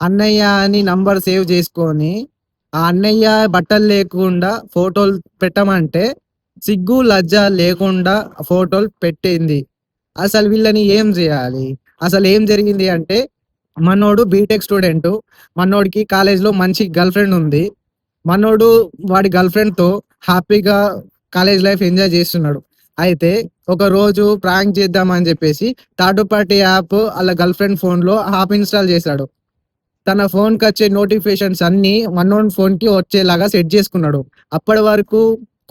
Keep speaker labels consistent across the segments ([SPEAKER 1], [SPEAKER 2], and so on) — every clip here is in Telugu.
[SPEAKER 1] అన్నయ్య అని నంబర్ సేవ్ చేసుకొని, ఆ అన్నయ్య బట్టలు లేకుండా ఫోటోలు పెట్టమంటే, సిగ్గు, లజ్జ లేకుండా ఫోటోలు పెట్టింది. అసలు వీళ్ళని ఏం జేయాలి? అసలేం జరిగింది అంటే, మనోడు బీటెక్ స్టూడెంటు. మనోడికి కాలేజ్‌లో మంచి గర్ల్ ఫ్రెండ్ ఉంది. మనోడు వాడి గర్ల్ ఫ్రెండ్‌తో హ్యాపీగా కాలేజ్ లైఫ్ ఎంజాయ్ జేస్తున్నాడు. అయితే ఒకరోజు ప్రాంక్ చేద్దామని జెప్పేసి థర్డ్ పార్టీ యాప్ ఆళ్ళ గర్ల్ ఫ్రెండ్ ఫోన్‌లో యాప్ ఇన్‌స్టాల్ చేశాడు. తన ఫోన్‌కొచ్చే నోటిఫికేషన్స్ అన్నీ మనోని ఫోన్‌కి వచ్చేలాగా సెట్ జేసుకున్నాడు. అప్పటి వరకు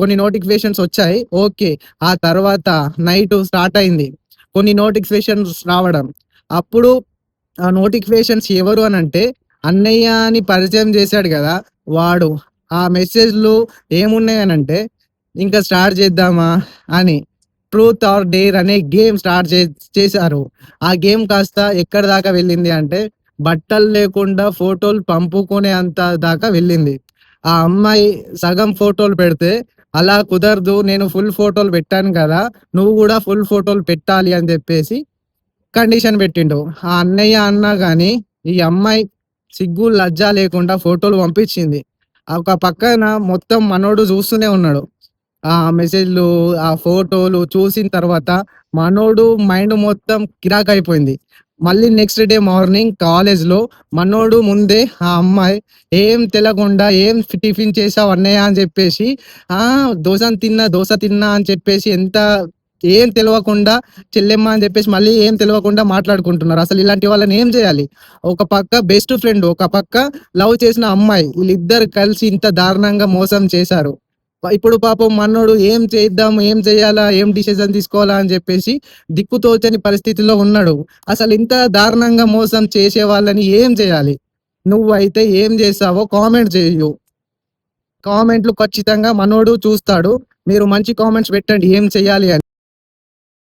[SPEAKER 1] కొన్ని నోటిఫికేషన్స్ వచ్చాయి. ఓకే. ఆ తర్వాత నైటు స్టార్ట్ అయింది. కొన్ని నోటిఫికేషన్స్ రావడం. అప్పుడు ఆ నోటిఫికేషన్స్ ఎవరు అనంటే, అన్నయ్య అని పరిచయం చేశాడు గదా! వాడు. ఆ మెసేజ్‌లు ఏమున్నాయనంటే, ఇంకా స్టార్ట్ చేద్దామా అని. ట్రూత్ ఆర్ డేర్ అనే గేమ్ స్టార్ట్ చేశారు. ఆ గేమ్ కాస్త ఎక్కడి దాకా వెళ్ళింది అంటే, బట్టలు లేకుండా ఫోటోలు పంపుకునే అంత దాకా వెళ్ళింది. ఆ అమ్మాయి సగం ఫోటోలు పెడితే, "అలా కుదరదు. నేను ఫుల్ ఫోటోలు పెట్టాను గదా! నువ్వు గూడా ఫుల్ ఫోటోలు పెట్టాలి" అని జెప్పేసి కండిషన్ పెట్టిండు. ఆ అన్నయ్య అన్నా గాని, ఈ అమ్మాయి సిగ్గు, లజ్జ లేకుండా ఫోటోలు పంపించింది. ఒక పక్కన మొత్తం మనోడు చూస్తూనే ఉన్నాడు. ఆ మెసేజ్‌లు, ఆ ఫోటోలు చూసిన తర్వాత మనోడు మైండ్ మొత్తం కిరాకయిపోయింది. మళ్ళీ నెక్స్ట్ డే మార్నింగ్ కాలేజ్‌లో మనోడు ముందే ఆ అమ్మాయి "ఏం తెలవకుండా ఏం టిఫిన్ చేసావు అన్నయ్య" అని చెప్పేసి ఆ! దోస తిన్నా అని చెప్పేసి ఎంత ఏం తెలవకుండా చెల్లెమ్మ అని చెప్పేసి మళ్ళీ ఏం తెలవకుండా మాట్లాడుకుంటున్నారు. అసలు ఇలాంటి వాళ్ళని ఏం చేయాలి? ఒక పక్క బెస్ట్ ఫ్రెండ్, ఒక పక్క లవ్ చేసిన అమ్మాయి. వీళ్ళిద్దరు కలిసి ఇంత దారుణంగా మోసం చేశారు. ఇప్పుడు పాపం మనోడు ఏం చేద్దాం? ఏం చేయాలా? ఏం డిసిషన్ తీసుకోవాలా? అని చెప్పేసి దిక్కుతోచని పరిస్థితిలో ఉన్నాడు. అసలు ఇంత దారుణంగా మోసం చేసే వాళ్ళని ఏం చేయాలి? నువ్వైతే ఏం చేసావో కామెంట్ చెయ్యు. కామెంట్‌లు ఖచ్చితంగా మనోడు చూస్తాడు. మీరు మంచి కామెంట్స్ పెట్టండి ఏం చేయాలి అని.